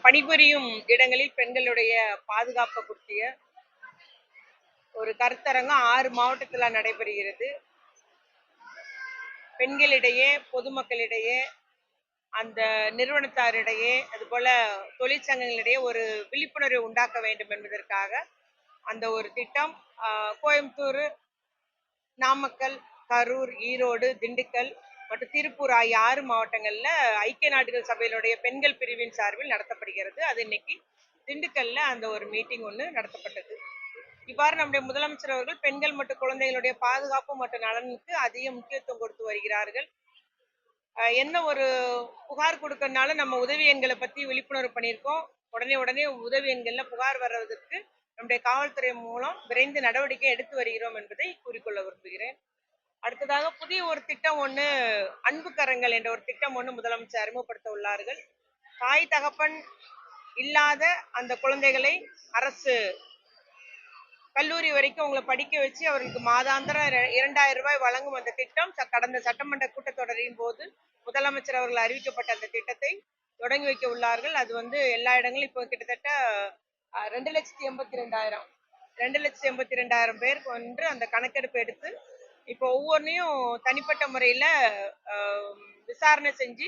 பணிபுரியும் இடங்களில் பெண்களுடைய பாதுகாப்பு குறித்திய ஒரு கருத்தரங்கம் 6 மாவட்டத்தில் நடைபெறுகிறது. பெண்களிடையே, பொதுமக்களிடையே, அந்த நிறுவனத்தாரிடையே, அதுபோல தொழிற்சங்கங்களிடையே ஒரு விழிப்புணர்வை உண்டாக்க வேண்டும் என்பதற்காக அந்த ஒரு திட்டம் கோயம்புத்தூர், நாமக்கல், கரூர், ஈரோடு, திண்டுக்கல் மற்றும் திருப்பூர் ஆகிய 6 மாவட்டங்கள்ல ஐக்கிய நாடுகள் சபையினுடைய பெண்கள் பிரிவின் சார்பில் நடத்தப்படுகிறது. அது இன்னைக்கு திண்டுக்கல்ல அந்த ஒரு மீட்டிங் ஒன்று நடத்தப்பட்டது. இவ்வாறு நம்முடைய முதலமைச்சர் அவர்கள் பெண்கள் மற்றும் குழந்தைகளுடைய பாதுகாப்பு மற்றும் நலனுக்கு அதிக முக்கியத்துவம் கொடுத்து வருகிறார்கள். என்ன ஒரு புகார் கொடுக்கறதுனால நம்ம உதவி எண்களை பத்தி விழிப்புணர்வு பண்ணியிருக்கோம். உடனே உதவி எண்கள்ல புகார் வர்றதுக்கு நம்முடைய காவல்துறை மூலம் விரைந்து நடவடிக்கை எடுத்து வருகிறோம் என்பதை கூறிக்கொள்ள விரும்புகிறேன். அடுத்ததாக புதிய ஒரு திட்டம் ஒன்று, அன்பு கரங்கள் என்ற ஒரு திட்டம் ஒன்று முதலமைச்சர் அறிமுகப்படுத்த உள்ளார்கள். தாய் தகப்பன் இல்லாத அந்த குழந்தைகளை அரசு கல்லூரி வரைக்கும் அவங்களை படிக்க வச்சு அவர்களுக்கு மாதாந்திரம் 2000 ரூபாய் வழங்கும் அந்த திட்டம் கடந்த சட்டமன்ற கூட்டத்தொடரின் போது முதலமைச்சர் அவர்கள் அறிவிக்கப்பட்ட அந்த திட்டத்தை தொடங்கி வைக்க உள்ளார்கள். அது எல்லா இடங்களும் இப்போ கிட்டத்தட்ட 2,82,000 பேருக்கு அந்த கணக்கெடுப்பு எடுத்து இப்போ ஒவ்வொன்றையும் தனிப்பட்ட முறையில விசாரணை செஞ்சு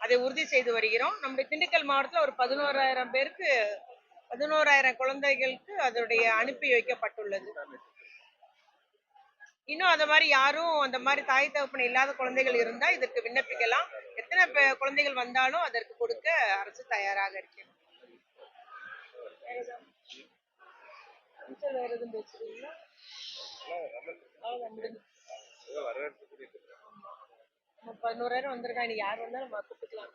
அதை உறுதி செய்து வருகிறோம். நம்முடைய திண்டுக்கல் மாவட்டத்தில் ஒரு 11,000 குழந்தைகளுக்கு அதோடைய அனுப்பி வைக்கப்பட்டுள்ளது. இன்னும் அந்த மாதிரி யாரும் அந்த மாதிரி தாய் தகப்பன் இல்லாத குழந்தைகள் இருந்தா இதற்கு விண்ணப்பிக்கலாம். எத்தனை குழந்தைகள் வந்தாலும் அதற்கு கொடுக்க அரசு தயாராக இருக்கிறது. வேற எதுவும் பேசுறீங்களா? 11,000 வந்திருக்கா. இன்னைக்கு யார் வந்தாலும் நம்ம கூப்பிட்டுக்கலாம்.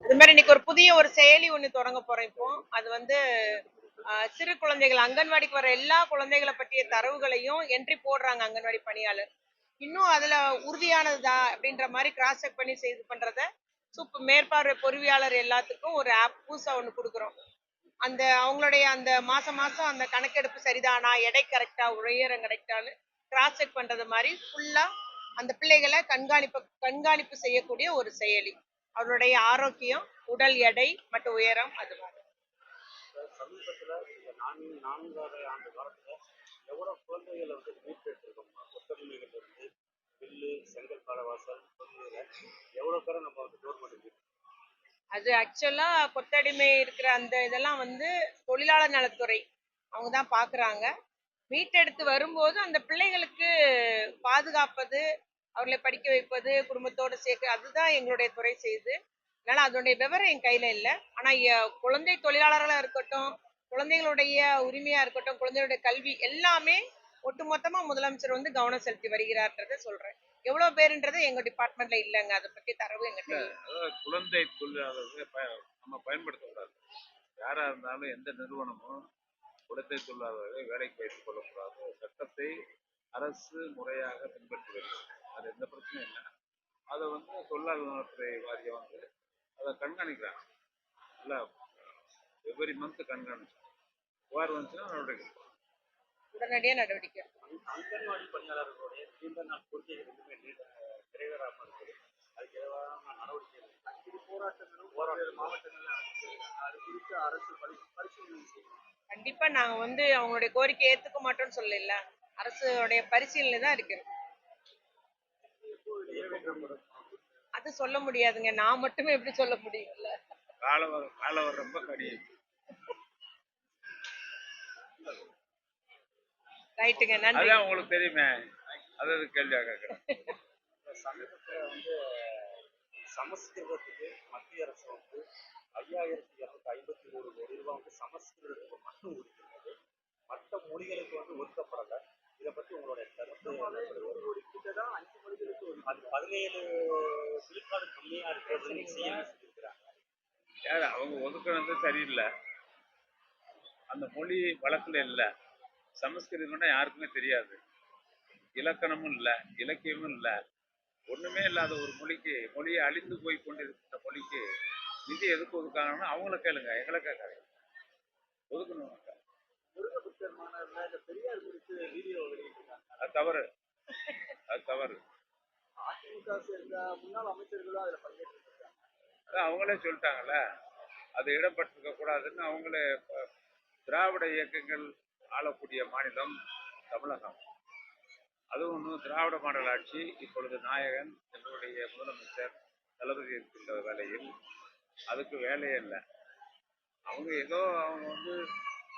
அது மாதிரி இன்னைக்கு ஒரு புதிய ஒரு செயலி ஒண்ணு தொடங்க போறோம். இப்போ அது சிறு குழந்தைகள், அங்கன்வாடிக்கு வர எல்லா குழந்தைகளை பற்றிய தரவுகளையும் என்ட்ரி போடுறாங்க அங்கன்வாடி பணியாளர். இன்னும் அதுல உறுதியானதுதா அப்படின்ற மாதிரி கிராஸ் செக் பண்ணி செய்து பண்றத மேற்பார்வை பொறிவியாளர் எல்லாத்துக்கும் ஒரு ஆப் புதுசா ஒண்ணு கொடுக்குறோம். அந்த அவங்களுடைய அந்த மாசம் அந்த கணக்கெடுப்பு சரிதானா, எடை கரெக்டா, உயரம் கரெக்டான்னு கிராஸ் செக் பண்றது மாதிரி ஃபுல்லா அந்த பிள்ளைகளை கண்காணிப்பு செய்யக்கூடிய ஒரு செயலி. அவருடைய ஆரோக்கியம், உடல் எடை மற்றும் உயரம், அது மாதிரி. சமீபத்துல இந்த 4 ஆண்டு காலத்துல எவ்வளவு குழந்தைகளை மீட்பெற்றிருக்கோம். கொத்தடிமைகள் இருந்து பில்லு, செங்கல் பாலவாசல், எவ்வளவு பேரை நம்ம கவர்மெண்ட் அது ஆக்சுவலா கொத்தடிமை இருக்கிற அந்த இதெல்லாம் தொழிலாளர் நலத்துறை அவங்க தான் பாக்குறாங்க. மீட்டெடுத்து வரும்போது அந்த பிள்ளைகளுக்கு பாதுகாப்பது, அவர்களை படிக்க வைப்பது, குடும்பத்தோடு சேர்க்க, அதுதான் எங்களுடைய துறை செய்யுது. அதனால அதனுடைய விவரம் என் கையில இல்லை. ஆனா குழந்தை தொழிலாளர்களா இருக்கட்டும், குழந்தைகளுடைய உரிமையா இருக்கட்டும், குழந்தைகளுடைய கல்வி எல்லாமே ஒட்டுமொத்தமா முதலமைச்சர் கவனம் செலுத்தி வருகிறார்ன்றத சொல்றேன். எவ்வளவு பேருன்றது எங்க டிபார்ட்மெண்ட்ல இல்லைங்க. அதை பத்தி தரவு எங்கிட்ட. குழந்தை தொழிலாளர்கள் நம்ம பயன்படுத்தக்கூடாது. யாரா இருந்தாலும் எந்த நிறுவனமும் குழந்தை தொழிலாளர்களை வேலைக்கு வைத்துக் கொள்ளக்கூடாது. சட்டத்தை அரசு முறையாக பின்பற்றி வருகிறது. அது எந்த பிரச்சனையும் இல்லை. அதை தொழிலாளர் நலத்துறை வாரியம் அதை கண்காணிக்கிறாங்க. இல்லை, எவ்ரி மந்த் கண்காணிச்சு புகார் வந்துச்சுன்னா நடவடிக்கை உடனடியாக நடவடிக்கை. அங்கன்வாடி பணியாளர்களுடைய நீண்ட நாள் கோரிக்கைகள் எதுவுமே நிறைவேறாமல் இருக்குது. அதுக்கு எதிரான நடவடிக்கை போராட்டங்களும் மாவட்டங்கள்ல அது குறித்து அரசு பரிசீலனை செய்யும். கண்டிப்பா நாங்க அவங்களுடைய கோரிக்கை ஏத்துக்க மாட்டோம்னு சொல்லல. அரசுடைய பரிசீலனை தான் இருக்கு. அது சொல்ல முடியாதுங்க. நான் மட்டுமே எப்படி சொல்ல முடியும்ல. காலம் ரொம்ப கடினம். ரைட்டுங்க, நன்றி. அதான் உங்களுக்கு தெரியுமே. அதாவது கேள்வியா கேட்கிறேன். சமீபத்தில் சமஸ்கிருதத்துக்கு மத்திய அரசு 5,253 கோடி ரூபாய் சமஸ்கிருதத்துக்கு மட்டும் ஒதுக்கிறது. மற்ற மொழிகளுக்கு ஒதுக்கப்படலை. இதை பத்தி உங்களுடைய கருத்து? 5 மொழிகளுக்கு அது 17 விழுக்காடு கம்மியா இருக்கிறது சொல்லியிருக்கிறாங்க. அவங்க ஒதுக்குறது சரியில்லை. அந்த மொழி வழக்குல இல்லை. சமஸ்கிருதம்னா யாருக்குமே தெரியாது. இலக்கணமும் இல்லை, இலக்கியமும் இல்லை, ஒண்ணுமே இல்லாத ஒரு மொழியை அழிந்து போய் கொண்டிருக்கிற மொழிக்கு நிதி எதுக்கு ஒதுக்காங்கன்னா அவங்கள கேளுங்க, எங்களை கேட்காங்க. ஒதுக்கணும். பெரியார் குறித்து வீடியோ வெளியிட்டிருக்காங்க. அது தவறு. அதிமுக சேர்ந்த முன்னாள் அமைச்சர்களும் அதுல பங்கேற்றிருக்காங்க. அதான் அவங்களே சொல்லிட்டாங்கல்ல, அது இடம்பெற்றிருக்க கூடாதுன்னு அவங்களே. திராவிட இயக்கங்கள் ஆளக்கூடிய மாநிலம் தமிழகம். அதுவும் இன்னும் திராவிட மாடல் ஆட்சி. இப்பொழுது நாயகன் எங்களுடைய முதலமைச்சர் தளபதி இருக்கின்ற வேலையில் அதுக்கு வேலையே இல்லை. அவங்க ஏதோ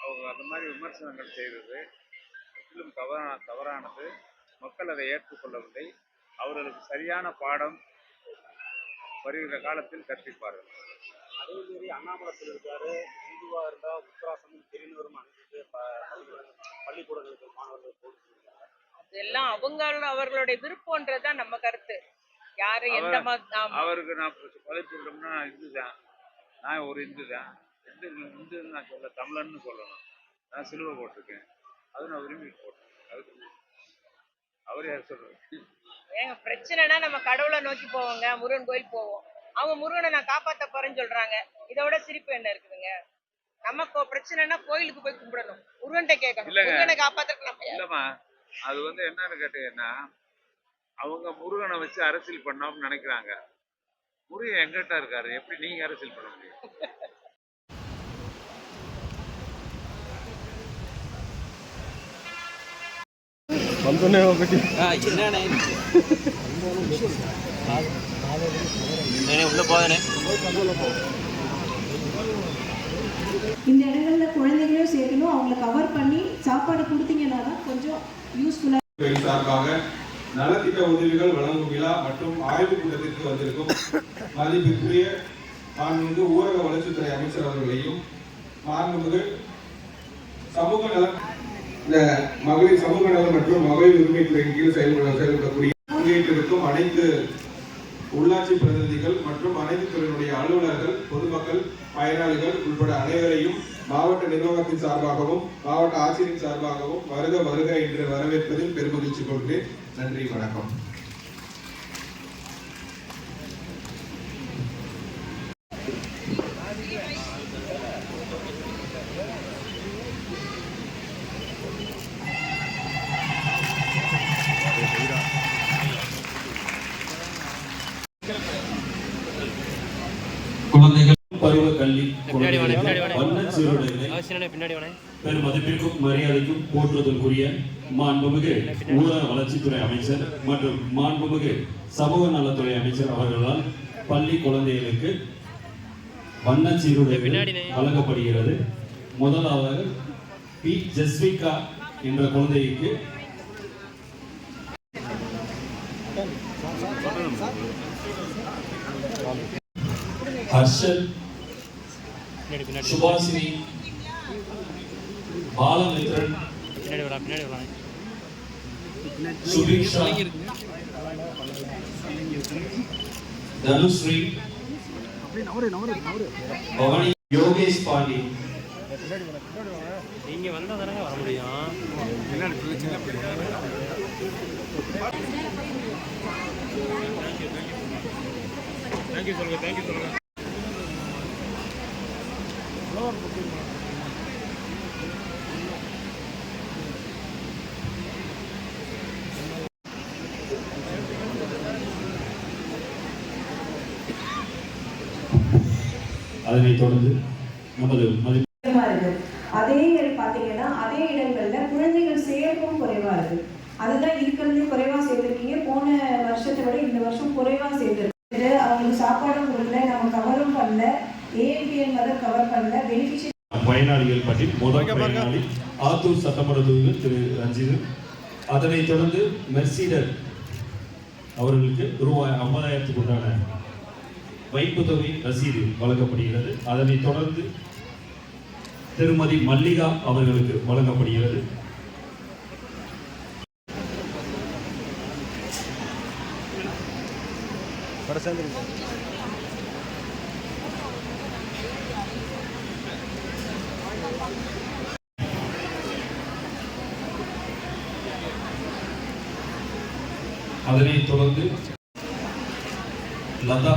அவங்க அந்த மாதிரி விமர்சனங்கள் செய்தது முற்றிலும் தவறானது. மக்கள் அதை ஏற்றுக்கொள்ளவில்லை. அவர்களுக்கு சரியான பாடம் வருகிற காலத்தில் கற்பிப்பார்கள். அதே மாரி அண்ணாமலை சொல்லியிருக்காரு, இந்துவா இருந்தா உத்தராசமும் திருநூறும் அணிஞ்சிட்டு பள்ளிக்கூடங்களுக்கு மாணவர்கள் போட்டு இதெல்லாம் அவர்களுடைய விருப்பம்ன்றதுதான் நம்ம கருத்து. யாரு எந்த அவருக்கு நான் பதவிட்டோம்னா நான் இந்து தான், நான் ஒரு இந்து தான். இந்துன்னு நான் சொல்ல தமிழன்னு சொல்லணும். நான் சிலுவை போட்டிருக்கேன், அது நான் விரும்பி போட்டிருக்கேன். அதுக்கு அவர் யார் சொல்றது? ஏங்க பிரச்சனைனா நம்ம கடவுளை நோக்கி போவோங்க, முருகன் கோயில் போவோம். அவங்க முருகனை நான் காப்பாத்த போறேன்னு சொல்றாங்க. இதோட சிரிப்பு என்ன இருக்குதுங்க? நம்ம பிரச்சனைனா கோயிலுக்கு போய் கும்பிடணும், முருகன்கிட்ட கேட்கணும். முருகனை காப்பாத்துறதுக்கு நம்ம இல்லம்மா, அது என்னன்னு கேட்டீங்கன்னா, அவங்க முருகனை வச்சு அரசியல் பண்ணோம்னு நினைக்கிறாங்க. முருகன் எங்கிட்ட இருக்காரு, எப்படி நீங்க அரசியல் பண்ண முடியும்? இந்த இடங்கள்ல குழந்தைகளையும் சேர்க்கணும், அவங்களை கவர் பண்ணி சாப்பாடு கொடுத்தீங்கன்னா தான் கொஞ்சம் யூஸ்ஃபுல்லா. சார்பாக நலத்திட்ட உதவிகள் வழங்கும் விழா மற்றும் ஆய்வு கூட்டத்திற்கு வந்திருக்கும் மதிப்பிற்குரிய மாண்புமிகு ஊரக வளர்ச்சித்துறை அமைச்சர் அவர்களையும் மாண்புமிகு சமூக நலம் மகளிர் சமூக நலம் மற்றும் மகளிர் உரிமைத்துறையின் கீழ் செயல்படக்கூடிய பங்கேற்றிருக்கும் அனைத்து உள்ளாட்சி பிரதிநிதிகள் மற்றும் அனைத்து துறையினுடைய அலுவலர்கள், பொதுமக்கள், பயனாளிகள் உட்பட அனைவரையும் மாவட்ட நிர்வாகத்தின் சார்பாகவும் மாவட்ட ஆட்சியரின் சார்பாகவும் வருக வருக என்று வரவேற்பதில் பெருமகிழ்ச்சி கொள்கிறேன். நன்றி, வணக்கம். குழந்தைகள் பருவ கல்வி பெரும் மதிப்பிற்கும் மரியாதைக்கும் போற்றுதலுக்குரிய மாண்புமிகு ஊரக வளர்ச்சித்துறை அமைச்சர் மற்றும் மாண்புமிகு சமூக நலத்துறை அமைச்சர் அவர்களால் பள்ளி குழந்தைகளுக்கு வண்ண சீருடை வழங்கப்படுகிறது. முதலாவது பி ஜஸ்விகா என்ற குழந்தைக்கு ஹர்ஷல், சுபாசினி, பாலமித்ரன், சுபிக்ஷா, தனுஸ்ரீ, பவனி, யோகேஷ் பாண்டி. நீங்க வந்தா தானங்க வர முடியும். தேங்க்யூ சொல்லுங்க. அதனைத் தொடர்ந்து நமது அதே பாத்தீங்கன்னா அதே இடங்கள்ல குழந்தைகள் சேர்ப்பும் குறைவா இருக்கு. அதுதான் இருக்கிறதே குறைவா சேர்த்திருக்கீங்க. போன வருஷத்தை விட இந்த வருஷம் குறைவா சேர்த்திருக்கு. அவங்களுக்கு சாப்பாடும் கொடுக்கல, நம்ம கவரும் பண்ணல, ஏஎம்பிஎன் மதம் கவர் பண்ணல. பெனிஃபிஷியரி பயனாளிகள் பற்றி முதல் பயனாளி ஆத்தூர் சட்டமன்ற தொகுதியில் திரு ரஞ்சித். அதனைத் தொடர்ந்து மெர்சிடர் அவர்களுக்கு ரூபாய் 50,000 உண்டான வைப்பு தொகை ரசீது வழங்கப்படுகிறது. அதனைத் தொடர்ந்து திருமதி மல்லிகா அவர்களுக்கு வழங்கப்படுகிறது. அதனைத் தொடர்ந்து லதா